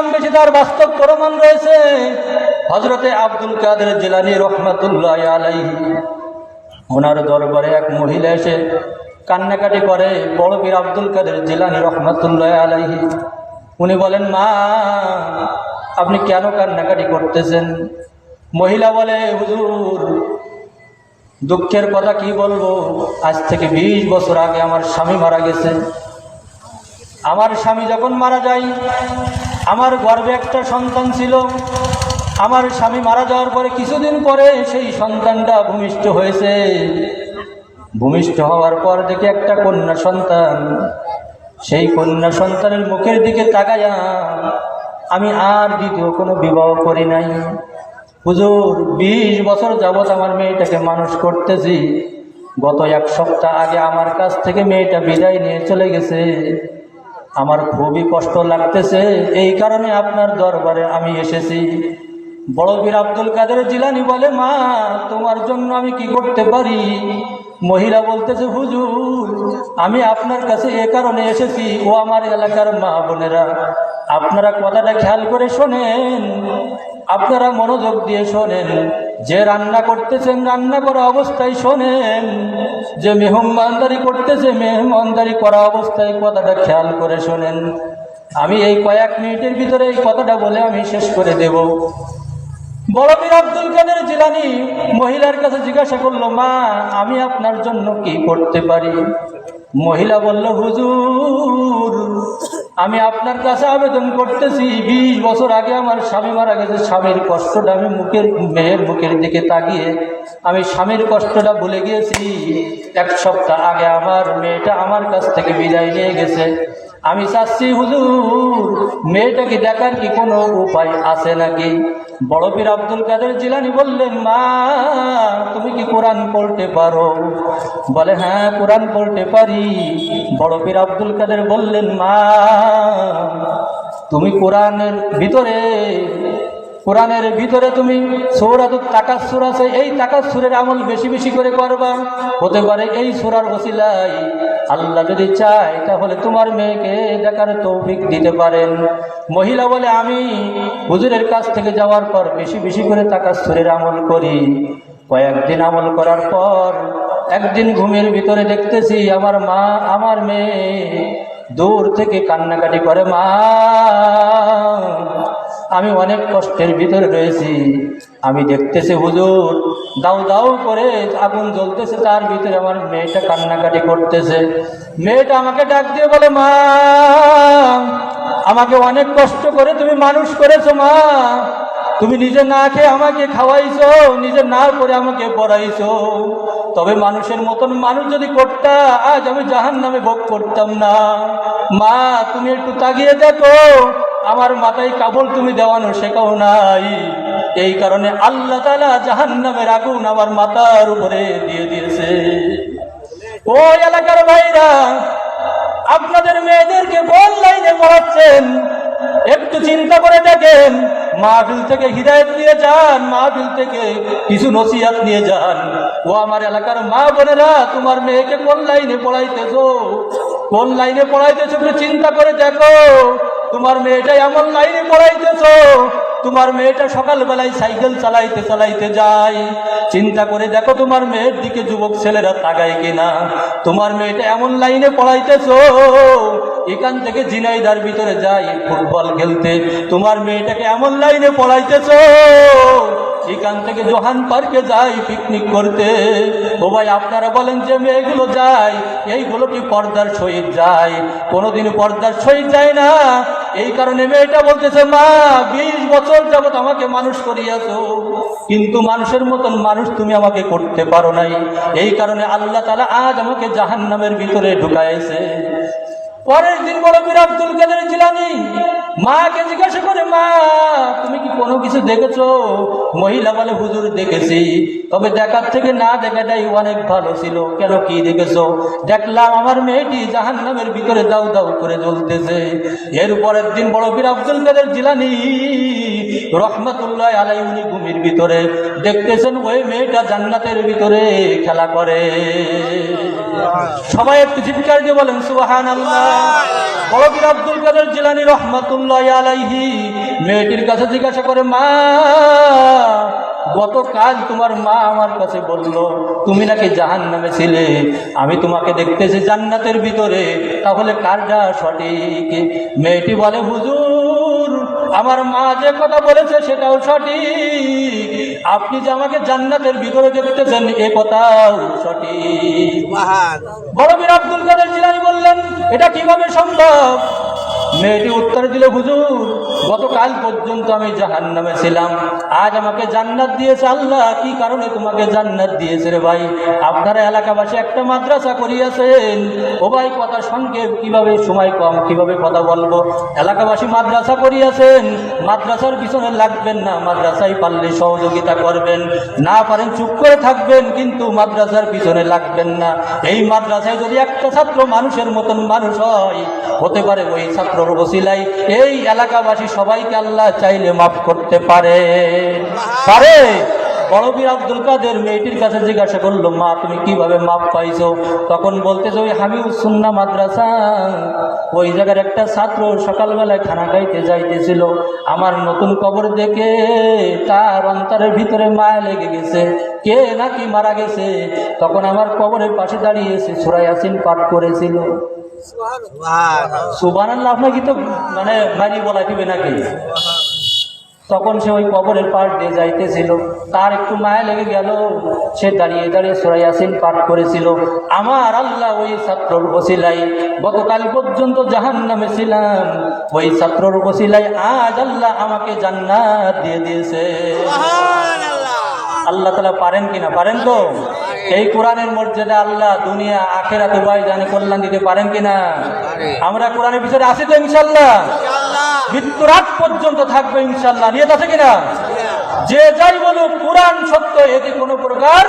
দাম বেশি তার বাস্তব প্রমাণ রয়েছে। হযরতে আব্দুল কাদের জিলানী রহমাতুল্লাহি আলাইহি, ওনার দরবারে এক মহিলা এসে কান্নাকাটি করে। বড় পীর আব্দুল কাদের জিলানী রহমাতুল্লাহি আলাইহি, উনি বলেন, মা আপনি কেন কান্নাকাটি করতেছেন? মহিলা বলে, হুজুর দুঃখের কথা কি বলবো, আজ থেকে 20 বছর আগে আমার স্বামী মারা গেছে। আমার স্বামী যখন মারা যায়, আমার গর্ভে একটা সন্তান ছিল। আমার স্বামী মারা যাওয়ার পরে কিছুদিন পরে সেই সন্তানটা ভূমিষ্ঠ হয়েছে। ভূমিষ্ঠ হওয়ার পর দেখে একটা কন্যা সন্তান। সেই কন্যা সন্তানের মুখের দিকে তাকায়া আমি আর দ্বিতীয় কোনো বিবাহ করি নাই। হুজুর 20 বছর যাবৎ আমার মেয়েটাকে মানুষ করতেছি। গত 1 সপ্তাহ আগে আমার কাছ থেকে মেয়েটা বিদায় নিয়ে চলে গেছে। আমার খুবই কষ্ট লাগতেছে, এই কারণে আপনার দরবারে আমি এসেছি। বড় পীর আব্দুল কাদের জিলানী বলে, মা তোমার জন্য আমি কি করতে পারি? মহিলা বলতেছে, হুজুর আমি আপনার কাছে এ কারণে এসেছি, ও আমার এলাকার মা বোনেরা আপনারা কথাটা খেয়াল করে শোনেন, আপনারা মনোযোগ দিয়ে শোনেন। যে রান্না করতেছেন রান্না করা অবস্থায় শোনেন, যে মেহমানদারি করতেছে মেহমানদারি করা অবস্থায় কথাটা খেয়াল করে শোনেন। আমি এই কয়েক মিনিটের ভিতরে এই কথাটা বলে আমি শেষ করে দেব। বড় পীর আব্দুল কাদের জিলানী মহিলার কাছে জিজ্ঞাসা করলো, মা আমি আপনার জন্য কি করতে পারি? মহিলা বলল, হুজুর আমি আপনার কাছে আবেদন করতেছি, 20 বছর আগে আমার স্বামী মারা গেছে। স্বামীর কষ্টটা আমি মেয়ের মুখের দিকে তাকিয়ে আমি স্বামীর কষ্টটা ভুলে গিয়েছি। 1 সপ্তাহ আগে আমার মেয়েটা আমার কাছ থেকে বিদায় নিয়ে গেছে। আমি চাচ্ছি হুজুর মেয়েটাকে দেখার কি কোনো উপায় আছে নাকি? বড় পীর আব্দুল কাদের জিলানী বললেন, মা তুমি কি কোরআন পড়তে পারো? বলে, হ্যাঁ কোরআন পড়তে পারি। বড় পীর আব্দুল কাদের বললেন, মা তুমি কোরআনের ভিতরে তুমি সূরাতুত তাকাসসুর আছে, এই তাকাসসুরের আমল বেশি বেশি করে করবা। হতে পারে এই সূরার ওসিলায় আল্লাহ যদি চায় তাহলে তোমার মেয়েকে দেখার তৌফিক দিতে পারেন। মহিলা বলে, আমি হুজুরের কাছ থেকে যাওয়ার পর বেশি বেশি করে তাকাসসুরের আমল করি। কয়েকদিন আমল করার পর একদিন ঘুমের ভিতরে দেখতেছি আমার মেয়ে দূর থেকে কান্নাকাটি করে, মা আমি অনেক কষ্টের ভিতরে রয়েছি। আমি দেখতেছি হুজুর দাউ দাউ করে আগুন জ্বলতেছে, তার ভিতরে আমার মেয়েটা কান্নাকাটি করতেছে। মেয়েটা আমাকে ডাক দিয়ে বলে, মা আমাকে অনেক কষ্ট করে তুমি মানুষ করেছো, মা তুমি নিজে না খেয়ে আমাকে খাওয়াইছো, নিজে না করে আমাকে পড়াইছো। তবে মানুষের মতন মানুষ যদি করতা আজ আমি জাহান্নামে ভোগ করতাম না। মা তুমি একটু তাকিয়ে দেখো, আমার মাথায় কাপড় তুমি দেওয়ানো শেখাও নাই, এই কারণে আল্লাহ তাআলা জাহান্নামের আগুন আমার মাথার উপরে দিয়ে দিয়েছে। ও এলাকার ভাইরা, আপনাদের মেয়েদেরকে কোন লাইনে পড়াচ্ছেন একটু চিন্তা করে দেখেন। মাহফিল থেকে হিদায়াত নিয়ে যান, মাহফিল থেকে কিছু নসিহত নিয়ে যান। ও আমার এলাকার মা বোনেরা, তোমার মেয়েকে কোন লাইনে পড়াইতেছো? কোন লাইনে পড়াইতেছো একটু চিন্তা করে দেখো। তোমার মেয়েটা এমন লাইনে পড়াইতেছো, তোমার মেয়েটা সকালবেলায় সাইকেল চালাইতে চালাইতে যায়। চিন্তা করে দেখো তোমার মেয়ের দিকে যুবক ছেলেরা তাকায় কিনা। তোমার মেয়েটা এমন লাইনে পড়াইতেছো, এখান থেকে ঝিনাইদার ভিতরে যায় ফুটবল খেলতে। তোমার মেয়েটাকে এমন লাইনে পড়াইতেছো, এখান থেকে জোহান পার্কে যায় পিকনিক করতে। ও ভাই আপনারা বলেন, যে মেয়েগুলো যায় এইগুলো কি পর্দার সহিত যায়? কোনোদিন পর্দার সহিত যায় না। এই কারণে মেয়েটা বলতেছে, মা 20 বছর যাবত আমাকে মানুষ করিয়াছো, কিন্তু মানুষের মতন মানুষ তুমি আমাকে করতে পারো নাই। এই কারণে আল্লাহ তাআলা আজ আমাকে জাহান্নামের ভিতরে ঢুকাইছে। পরের দিন বড় পীর আব্দুল কাদের জিলানী মাকে জিজ্ঞাসা করে, মা তুমি কি কোনো কিছু দেখেছো? মহিলা বলে, হুজুর দেখেছি, তবে দেখার থেকে না দেখাটাই অনেক ভালো ছিল। কেন কি দেখেছো? দেখলাম আমার মেয়েটি জাহান্নামের ভিতরে দাউ দাউ করে জ্বলতেছে। এর পরের দিন বড় পীর আব্দুল কাদের জিলানী রহমাতুল্লাহি আলাইহি উনি ঘুমের ভিতরে দেখতেছেন ওই মেয়েটা জান্নাতের ভিতরে খেলা করে। সবাই একটু চিৎকার দিয়ে বলেন সুবহানাল্লাহ। বড় পীর আব্দুল কাদের জিলানী রহমাতুল্লাহি আলাইহি মেয়েটির কাছে জিজ্ঞাসা করে, মা গতকাল তোমার মা আমার কাছে বলল তুমি নাকি জাহান্নামে ছিলে, আমি তোমাকে দেখতেছি জান্নাতের ভিতরে, তাহলে কারটা সঠিক? মেয়েটি বলে, হুজুর আমার মা যে কথা বলেছে সেটাও সঠিক, আপনি যে আমাকে জান্নাতের ভিতরে দেখতেছেন এ কথাও সঠিক। বড় পীর আব্দুল কাদের জিলানী বললেন, এটা কিভাবে সম্ভব? মেয়েটি উত্তর দিল, হুজুর গতকাল পর্যন্ত আমি জাহান্নামে ছিলাম, আজ আমাকে জান্নাত দিয়েছে আল্লাহ। কি কারণে তোমাকে জান্নাত দিয়েছে রে ভাই? আপনারা এলাকাবাসী একটা মাদ্রাসা করিয়াছেন। ও ভাই কথা সংক্ষেপ, কিভাবে সময় কম, কিভাবে কথা বলবো। এলাকাবাসী মাদ্রাসা করিয়াছেন, মাদ্রাসার পিছনে লাগবেন না, মাদ্রাসায় পারলে সহযোগিতা করবেন, না পারেন চুপ করে থাকবেন, কিন্তু মাদ্রাসার পিছনে লাগবেন না। এই মাদ্রাসায় যদি একটা ছাত্র মানুষের মতন মানুষ হয়, হতে পারে ওই ছাত্র ওসিলায় এই এলাকাবাসী সবাইকে আল্লাহ চাইলে মাফ করতে পারে। বড় পীর আব্দুল কাদের মেয়েটির কাছে জিজ্ঞাসা করলো, মা তুমি কিভাবে মাপ পাইছো? তখন বলতেছে, ওই হামিউস সুন্নাহ মাদ্রাসা, ওই জায়গার একটা ছাত্র সকালবেলায় খানা খাইতে যাইতেছিল, আমার নতুন কবর দেখে তার অন্তরের ভিতরে মায়া লেগে গেছে, কে নাকি মারা গেছে। তখন আমার কবরের পাশে দাঁড়িয়েছে সূরা ইয়াসিন পাঠ করেছিল। সুবহানাল্লাহ, আপনাকে তো মানে মারি বলা দিবে নাকি? তখন সে ওই কবরের পাশ দিয়ে যাইতেছিল, তার একটু মায়া লেগে গেল, সে দাঁড়িয়ে দাঁড়িয়ে সূরা ইয়াসিন পাঠ করেছিল। আমার আল্লাহ ওই ছাত্রর ওসিলাই গতকাল পর্যন্ত জাহান্নামে ছিলাম, ওই ছাত্রর ওসিলাই আজ আল্লাহ আমাকে জান্নাত দিয়ে দিয়েছে। আল্লাহ তাআলা পারেন কিনা? পারেন তো? এই কোরআনের মর্যাদা আল্লাহ দুনিয়া আখিরাতে ভাই জানে কল্যাণ দিতে পারেন কিনা? আমরা কোরআনের ভিতরে আছি তো ইনশাআল্লাহ, মৃত্যুর আগ পর্যন্ত থাকবে ইনশাআল্লাহ। নিয়ত আছে কিনা? যে যাই বলুক কোরআন সত্য, এতে কোনো প্রকার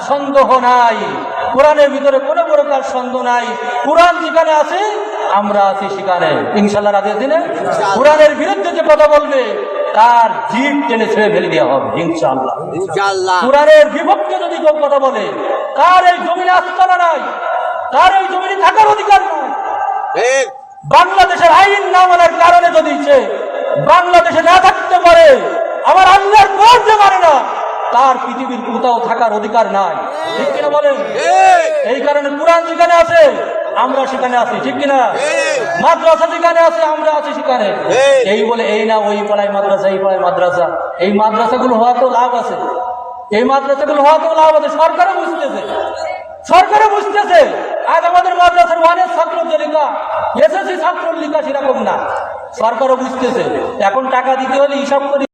সন্দেহ নাই। কোরআনের ভিতরে কোনো প্রকার সন্দেহ নাই। কোরআন যেখানে আছে আমরা আছি সেখানে ইনশাআল্লাহ। রাজি আছি না? কোরআনের বিরুদ্ধে যে কথা বলবে তার জিভ টেনে ছেড়ে ফেলে দেওয়া হবে ইনশাআল্লাহ। কোরআনের বিপক্ষে যদি কেউ কথা বলে তার এই জমিনে আস্থানা নাই, তার এই জমিনে থাকার অধিকার নাই। বাংলাদেশের আইন না মানার কারণে যদি সে বাংলাদেশে না থাকতে পারে, আমার আল্লাহর কোরআন যে মানে না, তার পৃথিবীর কোথাও থাকার অধিকার নাই। ঠিক কিনা বলেন? এই কারণে কোরআন যেখানে আছে আমরা সেখানে আছি, ঠিক কিনা? মাদ্রাসা যেখানে আছে আমরা আছি সেখানে। এই বলে এই না ওই পাড়ায় মাদ্রাসা, এই পাড়ায় মাদ্রাসা। এই মাদ্রাসাগুলো হওয়াতেও লাভ আছে, এই মাদ্রাসাগুলো হওয়াতেও লাভ আছে। সরকারও বুঝতেছে, সরকারও বুঝতেছে। আজ আমাদের মাদ্রাসার অনেক ছাত্র যে লেখা, এসএসসি ছাত্র লেখা সেরকম না, সরকারও বুঝতেছে। এখন টাকা দিতে হলে হিসাব করে